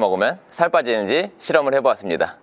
먹으면 살 빠지는지 실험을 해보았습니다.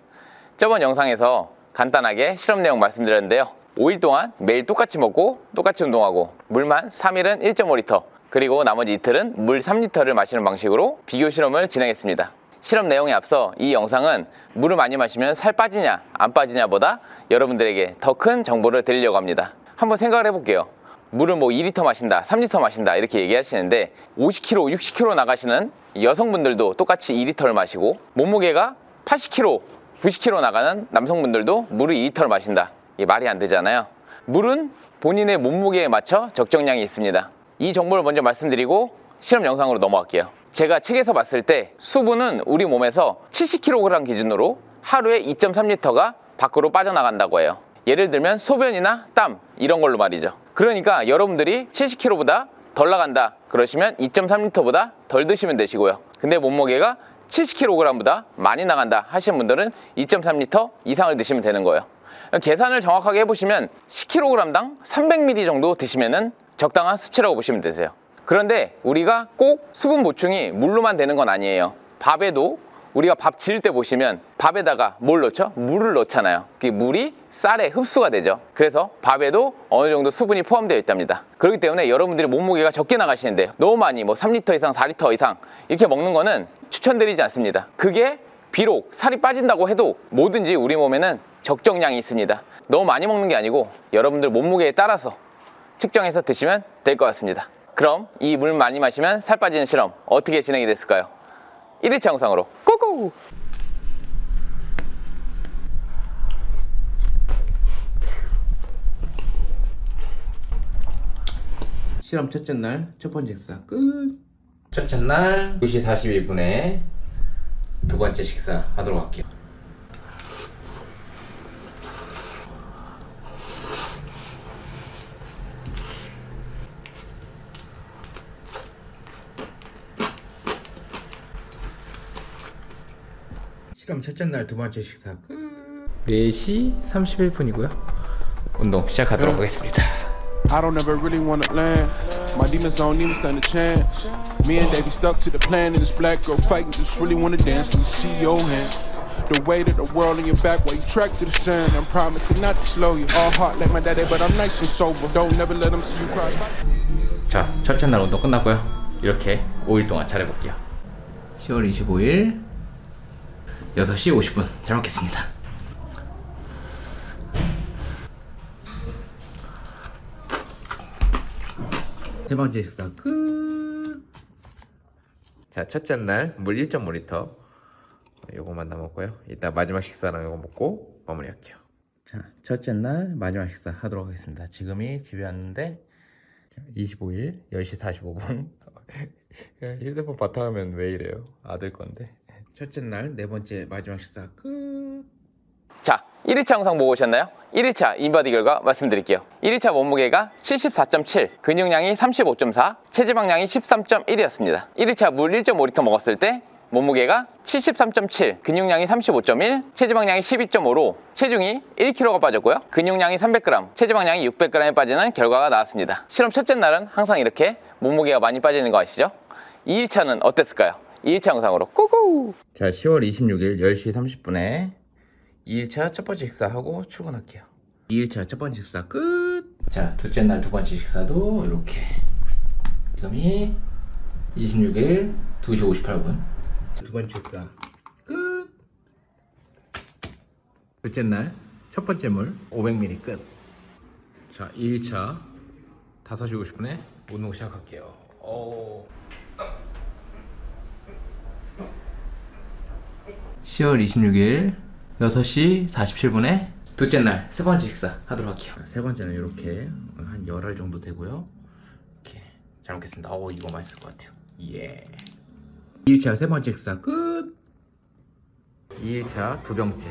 저번 영상에서 간단하게 실험 내용 말씀드렸는데요. 5일 동안 매일 똑같이 먹고 똑같이 운동하고 물만 3일은 1.5리터 그리고 나머지 이틀은 물 3리터를 마시는 방식으로 비교 실험을 진행했습니다. 실험 내용에 앞서 이 영상은 물을 많이 마시면 살 빠지냐 안 빠지냐 보다 여러분들에게 더 큰 정보를 드리려고 합니다. 한번 생각을 해볼게요. 물을 뭐 2리터 마신다 3리터 마신다 이렇게 얘기하시는데 50kg 60kg 나가시는 여성분들도 똑같이 2리터를 마시고 몸무게가 80kg 90kg 나가는 남성분들도 물을 2리터를 마신다. 이게 말이 안 되잖아요. 물은 본인의 몸무게에 맞춰 적정량이 있습니다. 이 정보를 먼저 말씀드리고 실험 영상으로 넘어갈게요. 제가 책에서 봤을 때 수분은 우리 몸에서 70kg 기준으로 하루에 2.3리터가 밖으로 빠져나간다고 해요. 예를 들면 소변이나 땀 이런 걸로 말이죠. 그러니까 여러분들이 70kg보다 덜 나간다 그러시면 2.3리터보다 덜 드시면 되시고요. 근데 몸무게가 70kg보다 많이 나간다 하시는 분들은 2.3리터 이상을 드시면 되는 거예요. 계산을 정확하게 해보시면 10kg당 300ml 정도 드시면 적당한 수치라고 보시면 되세요. 그런데 우리가 꼭 수분 보충이 물로만 되는 건 아니에요. 밥에도 우리가 밥 지을 때 보시면 밥에다가 뭘 넣죠? 물을 넣잖아요. 그 물이 쌀에 흡수가 되죠. 그래서 밥에도 어느 정도 수분이 포함되어 있답니다. 그렇기 때문에 여러분들이 몸무게가 적게 나가시는데 너무 많이 뭐 3리터 이상 4리터 이상 이렇게 먹는 거는 추천드리지 않습니다. 그게 비록 살이 빠진다고 해도 뭐든지 우리 몸에는 적정량이 있습니다. 너무 많이 먹는 게 아니고 여러분들 몸무게에 따라서 측정해서 드시면 될 것 같습니다. 그럼 이 물 많이 마시면 살 빠지는 실험 어떻게 진행이 됐을까요? 1일차 영상으로 고고! 실험 첫째 날 첫 번째 식사 끝. 첫째 날 2시 41분에 두 번째 식사 하도록 할게요. 실험 첫째 날 두 번째 식사 끝. 4시 31분이고요. 운동 시작하도록 하겠습니다. I don't ever really wanna land. My demons don't even stand a chance. Me and Davey stuck to the plan, and this black girl fighting. Just really wanna dance and see your hands. The weight of the world on your back while you track to the sand. I'm promising not to slow you. All heart like my daddy, but I'm nice and sober. Don't never let them see you cry. 자, 첫째 날 운동 끝났고요. 이렇게 5일 동안 잘해볼게요. 10월 25일 6시 50분 잘 먹겠습니다. 세 번째 식사 끝. 자, 첫째 날 물 1.5리터 요거만 남았고요. 이따 마지막 식사랑 요거 먹고 마무리할게요. 자, 첫째 날 마지막 식사 하도록 하겠습니다. 지금이 집에 왔는데 25일 10시 45분. 휴대폰 바탕화면 왜 이래요? 아들 건데. 첫째 날 네 번째 마지막 식사 끝. 자, 1일차 영상 보고 오셨나요? 1일차 인바디 결과 말씀드릴게요. 1일차 몸무게가 74.7, 근육량이 35.4, 체지방량이 13.1이었습니다. 1일차 물 1.5리터 먹었을 때 몸무게가 73.7, 근육량이 35.1, 체지방량이 12.5로 체중이 1kg가 빠졌고요. 근육량이 300g, 체지방량이 600g에 빠지는 결과가 나왔습니다. 실험 첫째 날은 항상 이렇게 몸무게가 많이 빠지는 거 아시죠? 2일차는 어땠을까요? 2일차 영상으로 고고! 자, 10월 26일 10시 30분에 2일차 첫 번째 식사하고 출근할게요. 2일차 첫 번째 식사 끝. 자, 둘째 날 두 번째 식사도 이렇게 지금이 26일 2시 58분 두 번째 식사 끝. 둘째 날 첫 번째 물 500ml 끝. 자, 2일차 5시 50분에 운동 시작할게요. 오. 10월 26일 6시 47분에 둘째 날 세 번째 식사 하도록 할게요. 세 번째는 이렇게 한 열알 정도 되고요. 이렇게 잘 먹겠습니다. 오, 이거 맛있을 것 같아요. 예. 2일차 세 번째 식사 끝. 2일차 두 병째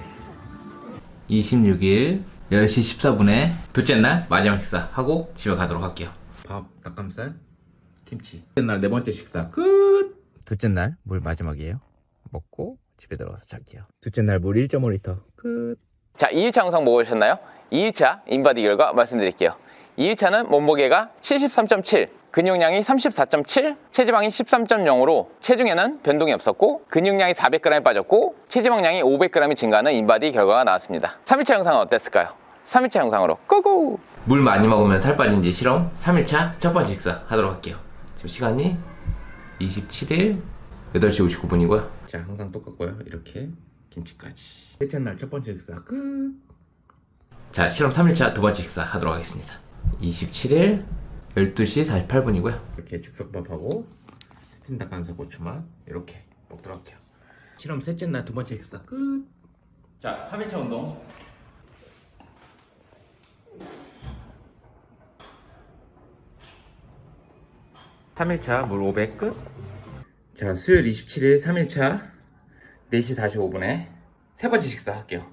26일 10시 14분에 둘째 날 마지막 식사 하고 집에 가도록 할게요. 밥, 닭가슴살, 김치. 둘째 날 네 번째 식사 끝. 둘째 날 물 마지막이에요. 먹고 집에 들어가서 잘게요. 둘째 날 물 1.5리터 끝. 자, 2일차 영상 보고 오셨나요? 2일차 인바디 결과 말씀드릴게요. 2일차는 몸무게가 73.7, 근육량이 34.7, 체지방이 13.0으로 체중에는 변동이 없었고 근육량이 400g이 빠졌고 체지방량이 500g이 증가하는 인바디 결과가 나왔습니다. 3일차 영상은 어땠을까요? 3일차 영상으로 고고! 물 많이 먹으면 살 빠진지 실험 3일차 첫 번째 식사 하도록 할게요. 지금 시간이 27일 8시 59분이고요. 자, 항상 똑같고요. 이렇게 김치까지. 셋째 날 첫 번째 식사 끝. 자, 실험 3일차 두 번째 식사 하도록 하겠습니다. 27일 12시 48분이고요. 이렇게 즉석밥하고 스팀 닭가슴살 고추맛 이렇게 먹도록 할게요. 실험 셋째 날 두 번째 식사 끝. 자, 3일차 운동. (3일차) 물 500 끝. 자, 수요일 27일 3일차 4시 45분에 세 번째 식사 할게요.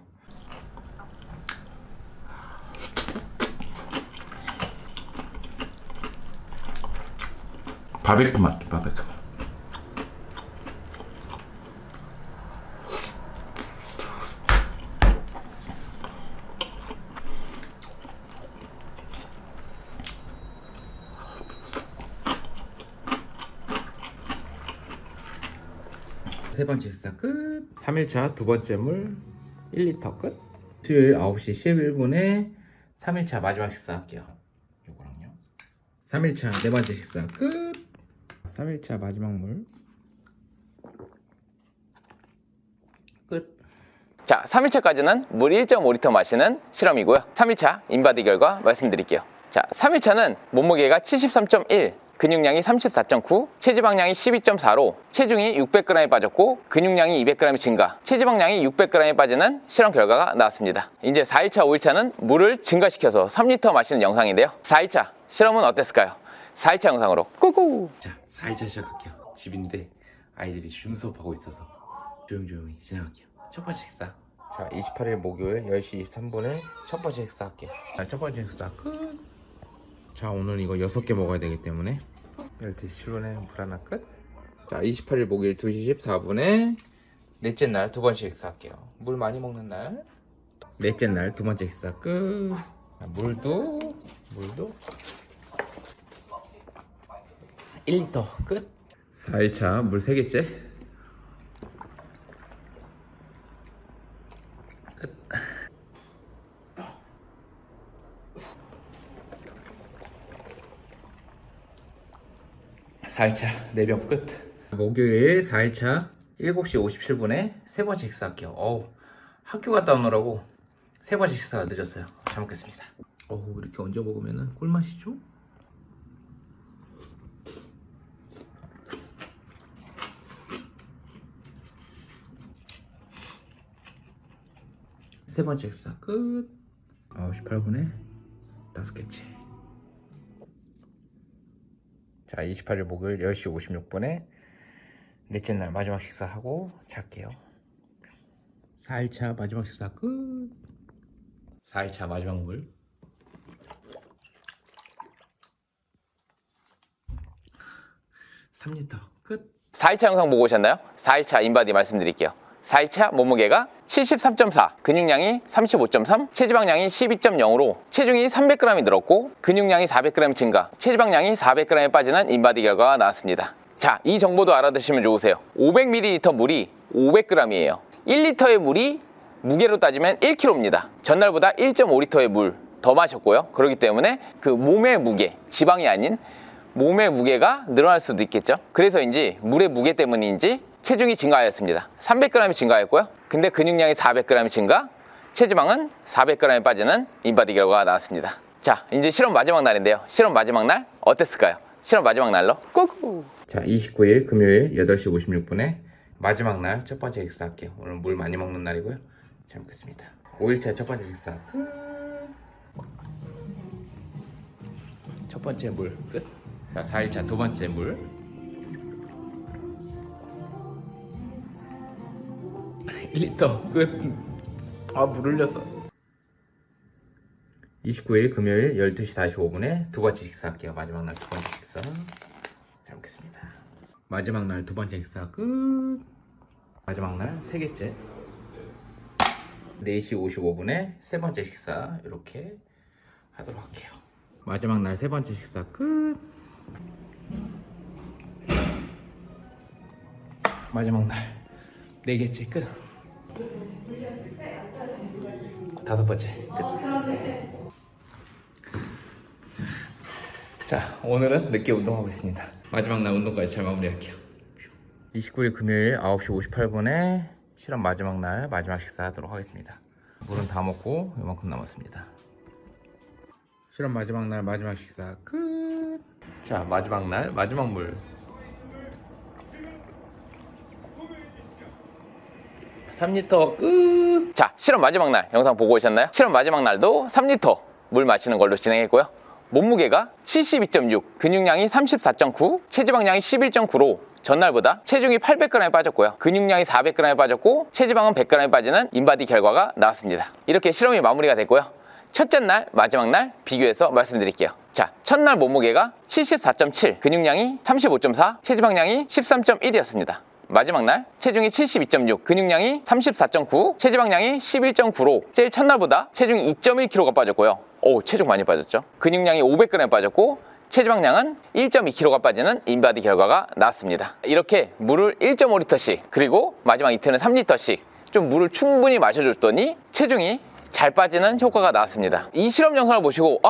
바베큐 맛, 바베큐 맛. 세 번째 식사 끝. 3일차 두 번째 물 1리터 끝. 수요일 9시 11분에 3일차 마지막 식사 할게요. 요거랑요. 3일차 네 번째 식사 끝. 3일차 마지막 물 끝. 자, 3일차까지는 물 1.5리터 마시는 실험이고요. 3일차 인바디 결과 말씀드릴게요. 자, 3일차는 몸무게가 73.1, 근육량이 34.9, 체지방량이 12.4로 체중이 600g이 빠졌고 근육량이 200g이 증가, 체지방량이 600g이 빠지는 실험 결과가 나왔습니다. 이제 4일차, 5일차는 물을 증가시켜서 3리터 마시는 영상인데요. 4일차 실험은 어땠을까요? 4일차 영상으로 꾸꾸! 자, 4일차 시작할게요. 집인데 아이들이 줌 수업하고 있어서 조용조용히 진행할게요. 첫 번째 식사. 자, 28일 목요일 10시 23분에 첫 번째 식사 할게요. 자, 첫 번째 식사 끝. 자, 오늘 이거 6개 먹어야 되기 때문에 12시 7분에 물 하나 끝. 자, 28일 목요일 2시 14분에 넷째 날 두 번째 식사 할게요. 물 많이 먹는 날. 넷째 날 두 번째 식사 끝. 자, 물도 1리터 끝. 4일차 물 3개째 끝. 4일차 4병 끝. 목요일 4일차 7시 57분에 세 번째 식사할게요. 학교 갔다 오느라고 세 번째 식사가 늦었어요. 잘 먹겠습니다. 이렇게 얹어 먹으면 꿀맛이죠? 세 번째 식사 끝. 9시 8분에 5개째. 자, 28일 목요일 10시 56분에 넷째 날 마지막 식사하고 잘게요. 4일차 마지막 식사 끝. 4일차 마지막 물 3리터 끝. 4일차 영상 보고 오셨나요? 4일차 인바디 말씀드릴게요. 4일차 몸무게가 73.4, 근육량이 35.3, 체지방량이 12.0으로 체중이 300g이 늘었고 근육량이 400g 증가, 체지방량이 400g이 빠지는 인바디 결과가 나왔습니다. 자, 이 정보도 알아두시면 좋으세요. 500ml 물이 500g이에요. 1리터의 물이 무게로 따지면 1kg입니다. 전날보다 1.5리터의 물 더 마셨고요. 그렇기 때문에 그 몸의 무게, 지방이 아닌 몸의 무게가 늘어날 수도 있겠죠. 그래서인지 물의 무게 때문인지 체중이 증가하였습니다. 300g이 증가했고요. 근데 근육량이 400g이 증가, 체지방은 400g이 빠지는 인바디 결과가 나왔습니다. 자, 이제 실험 마지막 날인데요. 실험 마지막 날 어땠을까요? 실험 마지막 날로 꾹! 자, 29일 금요일 8시 56분에 마지막 날 첫 번째 식사 할게요. 오늘 물 많이 먹는 날이고요. 잘 먹겠습니다. 5일차 첫 번째 식사 끝. 첫 번째 물 끝. 자, 4일차 두 번째 물 1리터 끝. 물 흘렸어. 29일 금요일 12시 45분에 두 번째 식사 할게요. 마지막 날 두 번째 식사. 잘 먹겠습니다. 마지막 날 두 번째 식사 끝. 마지막 날 세 개째. 4시 55분에 세 번째 식사 이렇게 하도록 할게요. 마지막 날 세 번째 식사 끝. 마지막 날 4개째 끝. 5번째 끝. 자, 오늘은 늦게 운동하고 있습니다. 마지막 날 운동까지 잘 마무리할게요. 29일 금요일 9시 58분에 실험 마지막 날 마지막 식사하도록 하겠습니다. 물은 다 먹고 이만큼 남았습니다. 실험 마지막 날 마지막 식사 끝. 자, 마지막 날 마지막 물 3리터 끝. 자, 실험 마지막 날 영상 보고 오셨나요? 실험 마지막 날도 3리터 물 마시는 걸로 진행했고요. 몸무게가 72.6, 근육량이 34.9, 체지방량이 11.9로 전날보다 체중이 800g이 빠졌고요. 근육량이 400g이 빠졌고 체지방은 100g이 빠지는 인바디 결과가 나왔습니다. 이렇게 실험이 마무리가 됐고요. 첫째 날, 마지막 날 비교해서 말씀드릴게요. 자, 첫날 몸무게가 74.7, 근육량이 35.4, 체지방량이 13.1이었습니다. 마지막 날 체중이 72.6, 근육량이 34.9, 체지방량이 11.9로 제일 첫날보다 체중이 2.1kg가 빠졌고요. 오, 체중 많이 빠졌죠. 근육량이 500g 빠졌고 체지방량은 1.2kg가 빠지는 인바디 결과가 나왔습니다. 이렇게 물을 1.5리터씩 그리고 마지막 이틀은 3리터씩 좀 물을 충분히 마셔줬더니 체중이 잘 빠지는 효과가 나왔습니다. 이 실험 영상을 보시고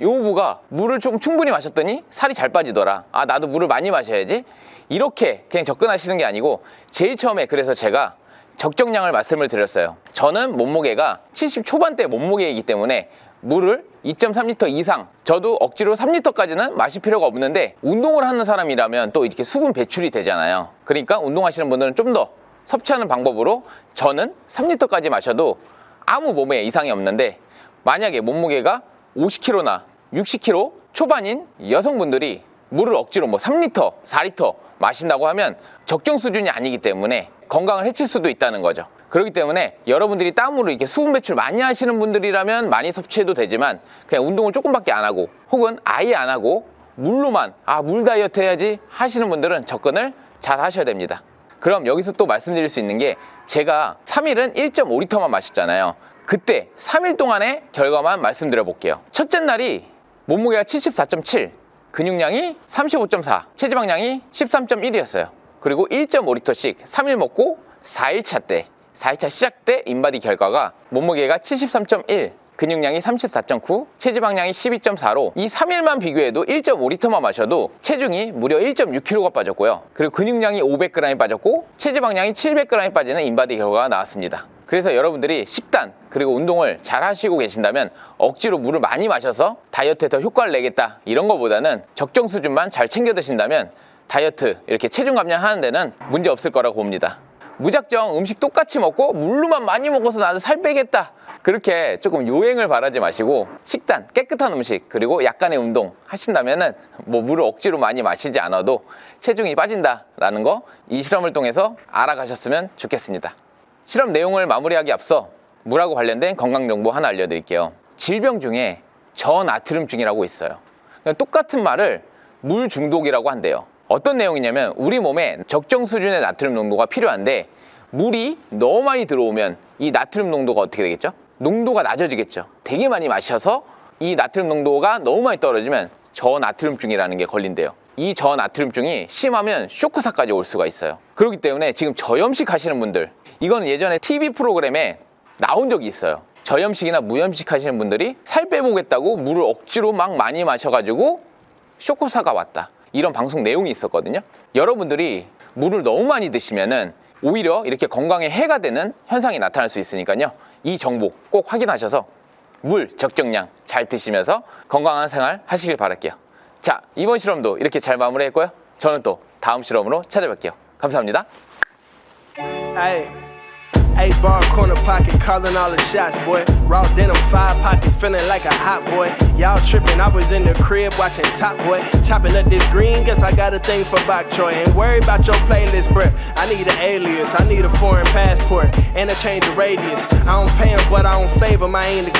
이 후보가 물을 좀 충분히 마셨더니 살이 잘 빠지더라. 나도 물을 많이 마셔야지. 이렇게 그냥 접근하시는 게 아니고 제일 처음에 그래서 제가 적정량을 말씀을 드렸어요. 저는 몸무게가 70 초반대 몸무게이기 때문에 물을 2.3리터 이상, 저도 억지로 3리터까지는 마실 필요가 없는데 운동을 하는 사람이라면 또 이렇게 수분 배출이 되잖아요. 그러니까 운동하시는 분들은 좀 더 섭취하는 방법으로 저는 3리터까지 마셔도 아무 몸에 이상이 없는데 만약에 몸무게가 50kg나 60kg 초반인 여성분들이 물을 억지로 3리터, 4리터 마신다고 하면 적정 수준이 아니기 때문에 건강을 해칠 수도 있다는 거죠. 그렇기 때문에 여러분들이 땀으로 이렇게 수분 배출 많이 하시는 분들이라면 많이 섭취해도 되지만 그냥 운동을 조금밖에 안 하고 혹은 아예 안 하고 물로만 물 다이어트 해야지 하시는 분들은 접근을 잘 하셔야 됩니다. 그럼 여기서 또 말씀드릴 수 있는 게 제가 3일은 1.5리터만 마셨잖아요. 그때 3일 동안의 결과만 말씀드려 볼게요. 첫째 날이 몸무게가 74.7, 근육량이 35.4, 체지방량이 13.1이었어요. 그리고 1.5리터씩 3일 먹고 4일차 때 4일차 시작 때 인바디 결과가 몸무게가 73.1, 근육량이 34.9, 체지방량이 12.4로 이 3일만 비교해도 1.5리터만 마셔도 체중이 무려 1.6kg가 빠졌고요. 그리고 근육량이 500g이 빠졌고 체지방량이 700g이 빠지는 인바디 결과가 나왔습니다. 그래서 여러분들이 식단 그리고 운동을 잘 하시고 계신다면 억지로 물을 많이 마셔서 다이어트에 더 효과를 내겠다 이런 거보다는 적정 수준만 잘 챙겨 드신다면 다이어트 이렇게 체중 감량하는 데는 문제 없을 거라고 봅니다. 무작정 음식 똑같이 먹고 물로만 많이 먹어서 나도 살 빼겠다 그렇게 조금 요행을 바라지 마시고 식단, 깨끗한 음식 그리고 약간의 운동 하신다면은 물을 억지로 많이 마시지 않아도 체중이 빠진다라는 거 이 실험을 통해서 알아가셨으면 좋겠습니다. 실험 내용을 마무리하기 앞서 물하고 관련된 건강 정보 하나 알려드릴게요. 질병 중에 저나트륨증이라고 있어요. 똑같은 말을 물 중독이라고 한대요. 어떤 내용이냐면 우리 몸에 적정 수준의 나트륨 농도가 필요한데 물이 너무 많이 들어오면 이 나트륨 농도가 어떻게 되겠죠? 농도가 낮아지겠죠. 되게 많이 마셔서 이 나트륨 농도가 너무 많이 떨어지면 저나트륨증이라는 게 걸린대요. 이 저나트륨증이 심하면 쇼크사까지 올 수가 있어요. 그렇기 때문에 지금 저염식 하시는 분들, 이거는 예전에 TV 프로그램에 나온 적이 있어요. 저염식이나 무염식 하시는 분들이 살 빼보겠다고 물을 억지로 막 많이 마셔가지고 쇼크사가 왔다. 이런 방송 내용이 있었거든요. 여러분들이 물을 너무 많이 드시면은 오히려 이렇게 건강에 해가 되는 현상이 나타날 수 있으니까요. 이 정보 꼭 확인하셔서 물 적정량 잘 드시면서 건강한 생활 하시길 바랄게요. 자, 이번 실험도 이렇게 잘 마무리했고요. 저는 또 다음 실험으로 찾아뵐게요. 감사합니다. Eight bar corner pocket, calling all the shots, boy. Raw denim, 5 pockets, feeling like a hot boy. Y'all tripping, I was in the crib watching Top Boy. Chopping up this green, guess I got a thing for Bok Choy. Ain't worried about your playlist, bruh. I need an alias, I need a foreign passport, and a change of radius. I don't pay 'em, but I don't save 'em, I ain't the